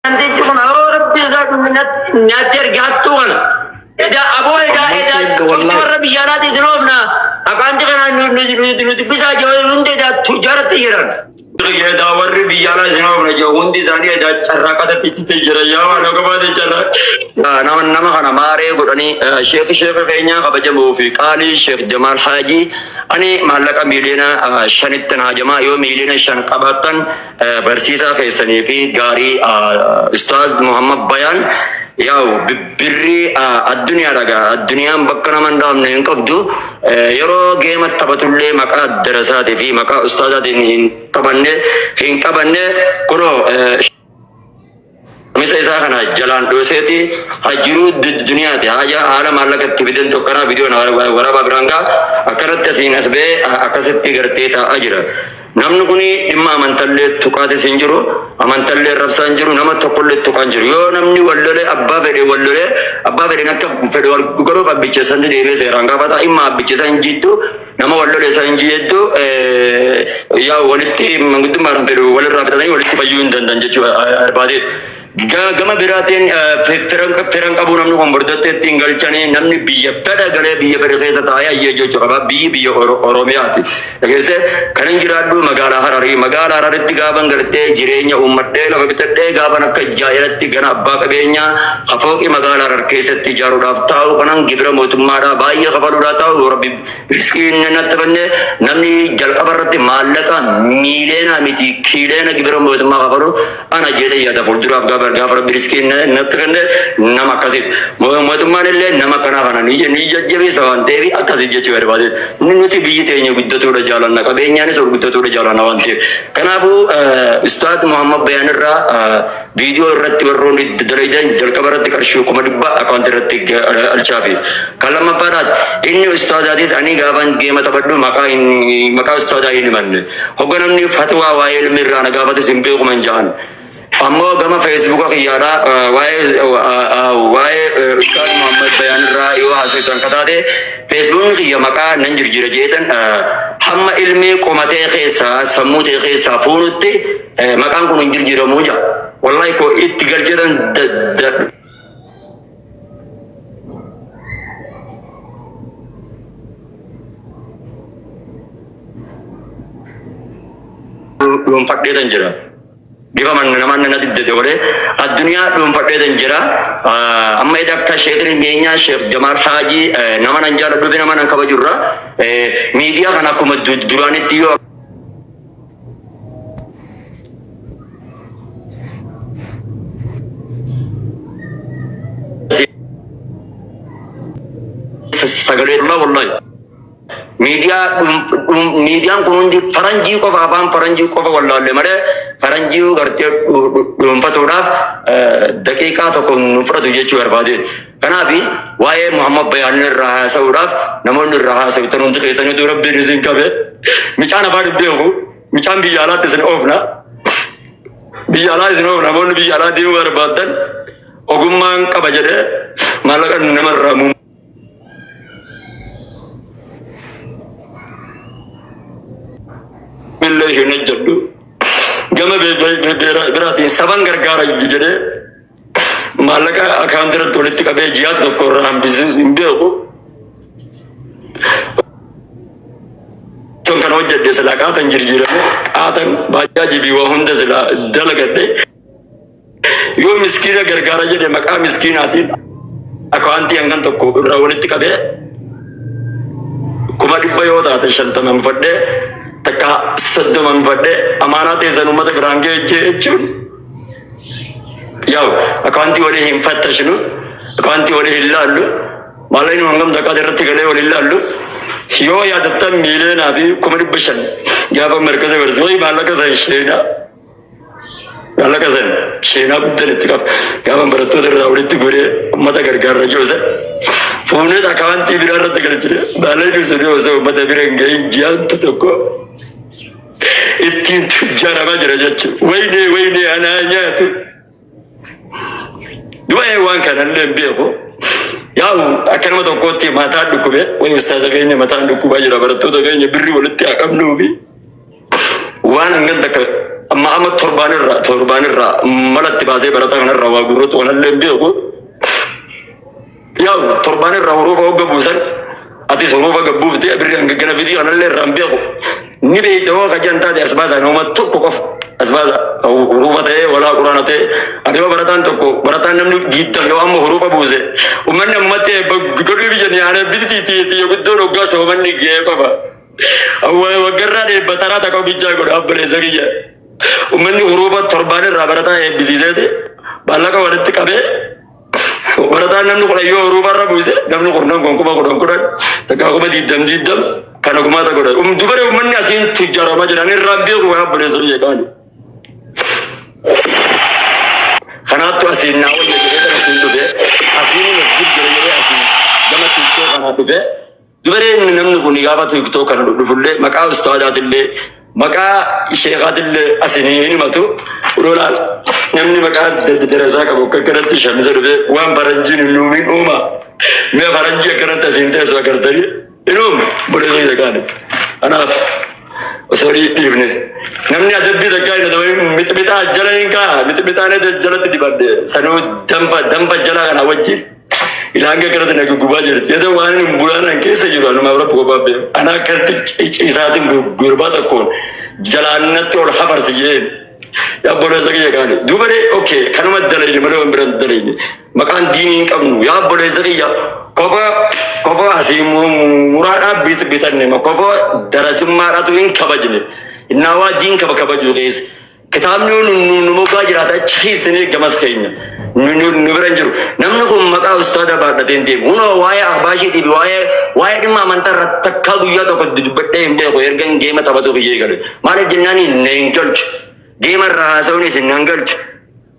أنت تكون ربي ذاك من ناتير جاتون إذا أبوه إذا شفت مرة بيجانات يزنوفنا أكانت كنا نتبسا جوا يندي إذا تجارة تيران إذا ورّي بيجانا يزنوفنا جو هندي زاني إذا شرّاكة تيجرا يا وانا كمان تيجرا nama kana mare godhani sheekh keenya kabajamoo fi qaalii sheekh Jamaal Haaji ani maallaqa miliyoona 5 hajamaa yoo miliyoona 5 qabaatan barsiisaa keessanii fi gaarii ustaaz Muhammad Bayaan yaw birri addunyaa daga addunyaan bakka nama ndaamne hin qabdu yeroo geema taphatullee maqaa darasaati fi maqaa ustaazaatiin hin qabanne kuno Misa isa kana jalan doseti hajiru dunia ti aja alam Allah ketibiden to kana video na waraba berangka akarat kasin asbe akasetti garte ta ajra namnu kuni dimma amantalle tukate sinjuru amantalle rabsan jiru nama tokolle tukanjiru yo namni wallole abba fede nakka fede wal goro fabbice sande debe seranga pata imma abbice sanjittu nama wallole sanjittu ya walitti mangudu maram fede wal rabitani walitti bayun dan jechu arbade gama biratin firan qabu namni kombordatte tinggal chani namni biyya pada gale biyya fere kesa taaya ye jocho qaba biyya oromiyati egese kanan jiraaddu magala hararitti gaban garte jireenya ummadde lafa bitadde gaban akka jaayiratti gana abba qabeenya khafooqi magala harar keessatti jaaruudhaaf taa'u kanan gibira mootummaadha baay'ee qabaluudha taa'u rabbi miskiin nattafanne namni jalqabarratti maallaqa miileena miti kiileena gibira mootummaa qabalu ana jedhe yaada fulduraaf gafara briskin natkande nama kasit mootummaan illee nama kana kana ni jajjabe sawan deebi akkasi jechuu barbaade nuti biyyi teenya guddatuudha jaalanna qabeenyaanis guddatuudha jaalanna waan ta'eef kanaafu ustaad Muhammad Bayaan irraa viidiyoo irratti warroonni dalagan jalqaba irratti qarshii 100 akaawunti irratti alchaafi kalamaffaadhaat inni ustaadaatis ani gaafan geema taphadhu maqaa ustaadaa hin himanne hogganamni fatwaa waa'ee ilmi irraa na gaafatis hin beekuman ja'an Ammo gama Facebook kiyara wae Ustaz Muhammad Bayaan ra yo hasitan katate Facebook kiya maka nan jirjira jetan hamma ilmi qomate khesa samute khesa funutti makan kun jirjira muja wallahi ko ittigal jetan dum fakde tan jira Bifa mana nanti dede dunia belum pakai danjera amma ida ka sheikh Kenya Sheikh Jamal Haaji nama nanjara dubi nama nan kabajurra media kana kuma durani tiyo sagale Allah wallahi media kunundi faranji ko afaan faranji ko wallahi mare faranji garte dhuunfatuudhaaf daqiiqaa tokko nufratu jechuu barbaade kanaafi waa'ee Muhammad Bayaan irraa haasa'uudhaaf namoonni irraa haasa'utan hundi keessanii dura rabbiin isin qabe micaan afaan beeku micaan biyya alaatti isin oofna biyya alaa isin oofna namoonni biyya alaa deemuu barbaadan ogummaan qaba jedhee maallaqa namarraa Billah shune jaddu gama berati saban gargara jide malaka akandira tolitti kabe jihad ko ram business imbeeko ton kana wajjade salaqatan jirjira atan bajaji bi wa hunda sala dalagade yo miskina gargara jide maka miskinati akanti angan tokko irra walitti kabe kuma dibba yo ta shantamam fadde Taka sedeman pada amanat ezan umat berangge jechun. Yau, akanti wale himpat tasnu, akanti wale hillallu. Malah ini mangam dekat derati kale wale hillallu. Yo ya datta mile nabi kumari beshan. Japa merkaz bersoi malah kasan shena. Malah kasan shena bukan itu kap. Japa beratu terawat itu gure umat gargar rajosa. Phone tak akanti birar tegal cire. Malah itu sudah umat berangge jian tu toko. Ittiin tujjara majira jechu wayne ananya tu duwaye waan kanallee beeko yaa'u akkanuma tokkotti mataa dhukkube way ustaaza keenya mataa dhukkuba jira barattoota keenya birri walitti haqabnuufi waan hangan takka أما تربان الرا ملت بازي برتان الرا وقرط ولا اللي بيقول يا تربان الرا وروفا وقبوسن أتي سروفا قبوف دي أبري أنك جنا فيديو أنا اللي رام بيقول نبي جوا كجنتا دي أسبازا نوما توكو كف أسبازا أو روفا تي ولا قرآن تي أديو برتان توكو برتان نمنو جيتا يو أم روفا بوزه ومن نمتى بقول بيجاني أنا بدي تي يقدر وقاس ومن نيجي كفا أو وقرر بترى تكو بيجا قول أبري زكية ومن روفا تربان الرا برتان بيزيزه دي بالله كوارد كابه Warata namni kula yo ruba rabuse namni kurna gonkuba kudan takakuma didam kana kuma ta kudan dubare manni asin tujara majrani rabbi ko habbe zuriye kan kana to asin na wajhe de asin to de asin ne jigre asin gama tikto kana to de dubare namni kuni gaba tikto kana do fulle maka ustadadille maka sheekadille asini matu urolal namni maka دراسة كابو كرنت شمس ربي وان برنجين نومين أوما ما برنجي كرنت سينته سوا كرتري إنهم بريزو يكان أنا سوري إبنه نمني أجيب ذكاء ندوي متبتا جلين كا متبتا ند جلت تبادة سنو دمبا جلا كنا وجه إلهانك كرنت نكو غباجر يده وان بولانا كيسة جرانو ما برا بقى أنا كرنت إساتين غربات أكون جلانة تول خبر سيين يا بولا زكية كان دوباره أوكي كانوا ما دلائل مرة ومرة دلائل مكان دينين كمنو يا بولا زكية كفا أسيم مراد بيتني ما كفا دراسة مرات وين كباجني النوا دين كباجو غيس كتاب نمو باجراتا شيء سنة كماس كينيا نبرنجرو نمنكم مكا أستاذ بعدين تيم هنا وايا أخباشي تبي وايا دم ما منتر تكابويا تقول دبتة إمبيا كويرجن جيم تبادو كيجي كده ما نجناني نينجلش Gamer rahasauni sinangalch.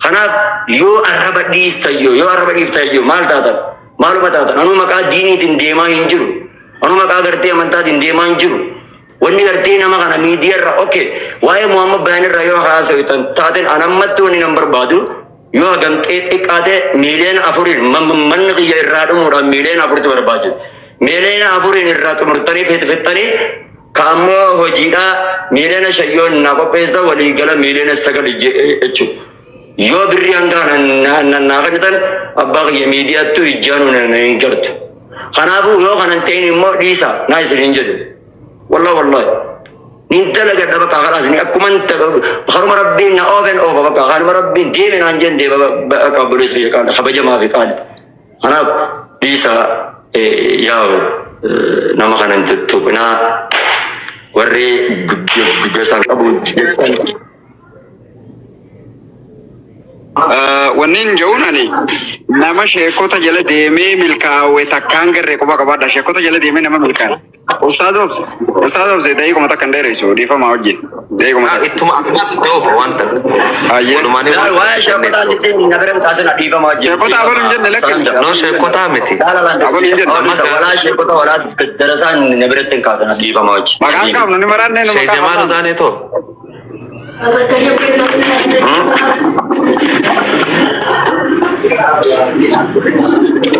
Hanaf yo arabadis tayo yo arabadis tayo mal tata malu batata anu maka dini tin dema injuru anu maka garte amanta tin dema injuru wani garte nama kana media ra okay wae Muhammad banner ra yo khasoi tan taten anammattu ni number badu yo agam ekade million afurin man qiya irradu mura million afurtu barbaje million afurin irratu murtani fetani Kamu hojira miliana shayon nako pesta wali gala miliana sagal echu. Yo birianga na nakanitan abang ye media tu ijanu na ingkartu. Kanabu yo kanan teni mo disa na isilinjadu. Wallah. Ninta laga daba kakalas ni aku manta karu marabbin na oven over baka karu marabbin deme na anjen deba kabulis ya kan khabaja ma fi kan. Kanab disa yao nama kanan tutup na warri gugasan kabu wannin jaunani nama sheekota jala deemee milkaa'e takkaan garree quba qabaadha sheekota jala deemee nama milkaa'e ustaad obse da'ii kuma takkan dheereysu dhiifamaa wajjin da'ii kuma ittuma akkumatti ta'uuf wanta ayyee waa sheekota asitti nabiran kaasina dhiifamaa wajjin sheekota abaluu hin jenne lakkee no sheekota miti abaluu hin jenne walaa sheekota walaa darasaan nabiratti hin kaasina dhiifamaa wajjin maqaan qaabnu ni baraannee nu shee jamaalu taane to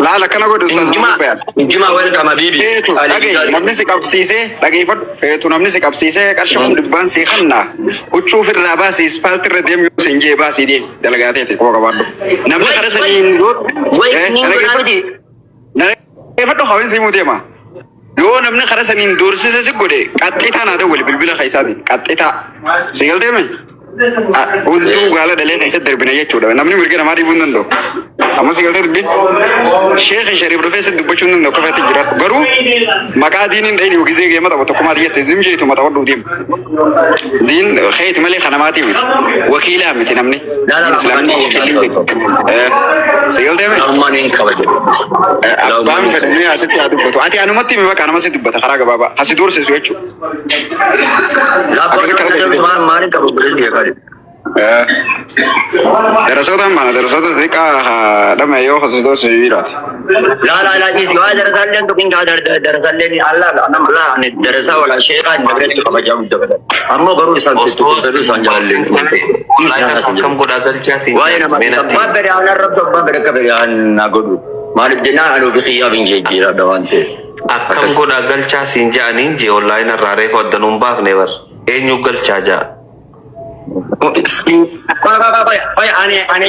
laala kana godhu ustaas injima welcome habibi feetu dhagee namni si qabsiisee dhageeffadhu feetu namni si qabsiisee qarshimuun dhibbaan si kanna huccuuf irraa baasii ispaaltii irra deemu yoo sin jee baasii deem dalagaateeti quba qabaadhu namni kara saniin dhageeffadhu hawin siimuu deema yoo namni kara saniin doorsise si godhe qaxxitaa naa ta'u wali bilbila keessaati qaxxitaa si galteeme hunduu gaala dhalee keessa darbina jechuudha namni mirga namaa dhiibuu hin danda'u amma si galtee dubbiin sheekhi shariif dhufee si dubbachuu hin danda'u kafeetti jira garuu maqaa diiniin dhayini gizee geema tapha tokkumaati jette zimjeetu mata wadhuu deemu diin keeti malee kanamaatii miti wakiilaa miti namni islaamii wakiilii si galtee abbaan fedhanii asitti haa dubbatu ati anumatti himi bakka nama si dubbata karaa gabaabaa asi doorsisu jechuudha دراسات mana دراسات ذيك لما يو خصص دوس يرات لا إيش هو دراسة لين تكين كذا دراسة لين الله أنا ملا عن دراسة ولا شيء كان نبرة كم جام ده أما برو برو سانجال لين كم كودا كلچاسي واي نما سبب بريان الرب سبب بركة بريان ناقول مالك جنا أنا في خيار بينجي كيرا دوانته كم كودا كلچاسي جانين جي أونلاين الراري فودنوم باف نيفر إيه نيو كلچاجا Ani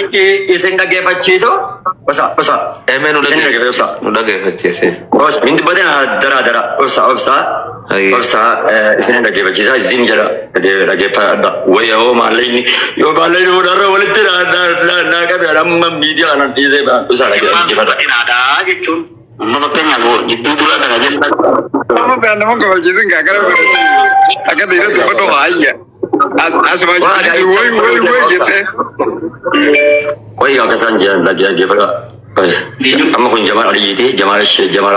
isin dhaggeeffachiisu obsa. Eme nu dhaggeeffachiise. Hindi badana dara obsa. Obsa isin dhaggeeffachiisa isin jala dhaggeeffadha. Wayoo maallayni yoo maallayni hundarra walitti naa qabe amma miidiyaa kanan dhiisee obsa dhaggeeffadha. Jechuun amma fakkeenyaaf jidduu dura kana jenna. Amma nama kabachiisan gaagara akka dhiiratti uffannoo haayya. Asuma jirti woy jettee. Wayyaa akkasaan jiran dhaggeeffadha. Amma kun Jamaal Aliyyiti, Jamaal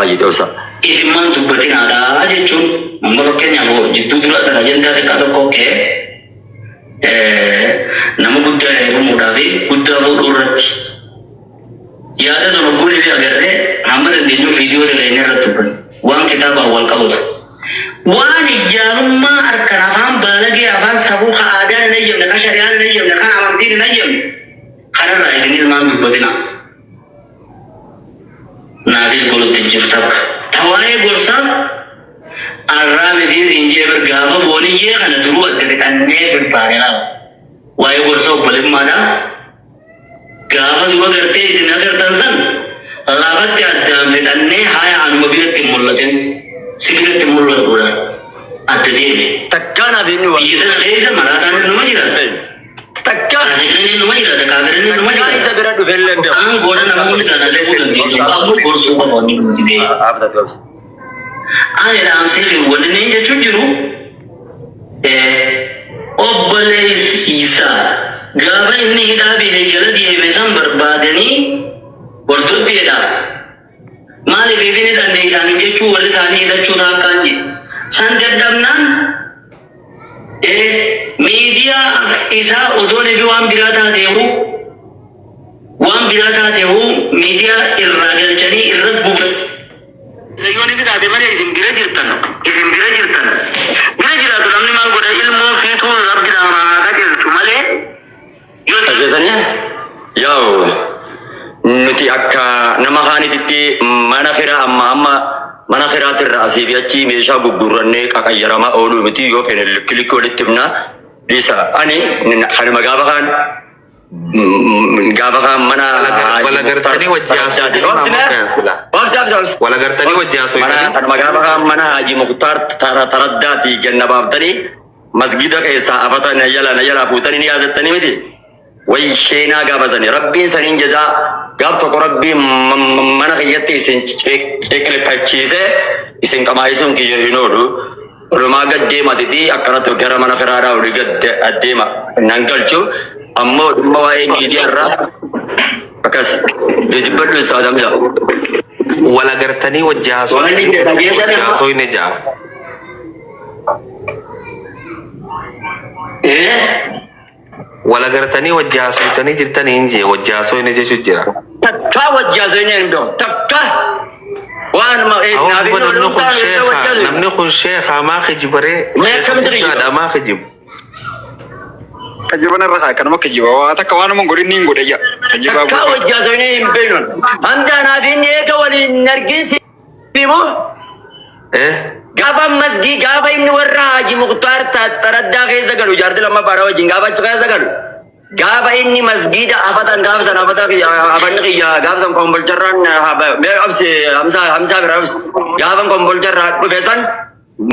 Aliyyiti obsa. Isimman dubbatinaadha jechuun amma fakkeenyaaf jidduu dura kana ajandaa xiqqaa tokko nama guddaa heerumuudhaa fi guddaa fuudhuu irratti yaada sana guulii fi agarree hamma dandeenyu viidiyoo dalaginee irratti dubbanne waan kitaabaan wal qabatu. Waan ijaarummaa harkaan afaan baalagee afaan sabuu ka aadaan hin ayyamne ka shari'aan hin ayyamne ka amantiin hin ayyamne kanarraa isinis maan dubbatinaa. Naafis golutti jiru takka. Tawaa'ee gorsaa arraametii siinjee bir gaafa booniyyee kana duruu adda fixannee firbaane laala. Waa'ee gorsaa obbolimmaadha. Gaafa dura gartee isin agartan san lafatti addaan fixannee haaya anuma biratti hin mul'atin. Si biratti hin mul'atuudha. Adda deeme. Takkaanaaf inni waa. Biyya tana keessa maraataan numa jiraata. Takkaan. Asiqanii numa jiraata. Kaafirin numa Takkaan isa jiraata. bira dhufe illee hin beeku. Aan goona namoonni sana dhaquu dandeessu. Gorsuu qaba wanni nuti beeku. Ani dhaamsee fi waliin jechuun jiru obboleessa gaafa inni hidhaa biyya jala deeme san barbaadanii hordofteedha. Maaliif eebine danda'e isaanii jechuun walli isaanii hidhachuu taakkaan jedhe. San dadhabnaan miidiyaa isaa otoo nefi waan biraa taateehu miidiyaa irraa galchanii irra guban. Sayyoon ifi taate malee isin bira jirtan. Bira jiraatu namni maal godha ilmoo fiituu rabbi namaa qajeelchu malee. Sajjasanya yaa'u nuti akka nama haanititti mana firaa amma mana firaatirra asii fi achi meeshaa gurgurannee qaqayyaramaa ooluu miti yoo fene likki walitti himna isa ani kanuma gaafa kaan mana Walagartanii wajjaasoo walagartanii wajjaasoo kanuma gaafa kaan mana Haji Muktaar taraddaati ganna baaftanii masgida keessaa afata na jala fuutanii ni yaadattanii miti. Way sheenaa gaafasanii rabbiin saniin jazaa gaaf tokko rabbiin mana kiyyatti isin ceqilfachiise isin qamaayisuun kiyya hin oolu olumaa gad deematiti akkanatti gara mana firaadhaa olii gad addeema nan galchu ammoo dhimma waa'ee miidiyaa irraa akkas jajibadhu istaadamsa. walagartanii wajjaasoo hin ejaa. Walagartanii wajjaasoytanii jirtanii hin jee wajjaasoo hin jechu jira. Takka wajjaasoo hin endo takka waan namni kun sheekha maa kijibaree sheekha maa kijib. Kajiban irra kanuma kijiba waa takka waanuma godhinni hin godhe kajiba. Takka wajjaasoo hin beeknon hamzaanaaf inni eega waliin arginsi bimu. Gaafa masgii gaafa inni warra Haji Muktaar taraddaa keessa galu jaartii lama baara wajjin gaafa achi keessa galu gaafa inni masgiida afatan gaafa san afanni kiyya gaafa san kombolcharraan hamsaa bira absi gaafa kombolcharraa dhufe san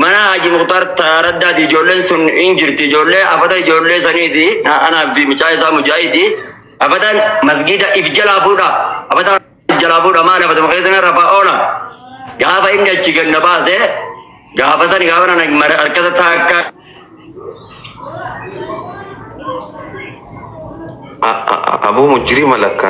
mana Haji Muktaar taraddaati ijoolleen sun hin jirti ijoollee afata ijoollee saniiti anaaf fi mucaa isaa mujaahidi afatan masgiida if jalaa fuudha afata jalaa fuudha maal afatuma keessa rafaa oola gaafa inni achi ganna baase gaafa sani gaafa nana harkasa taakka Abu mujrima lakka.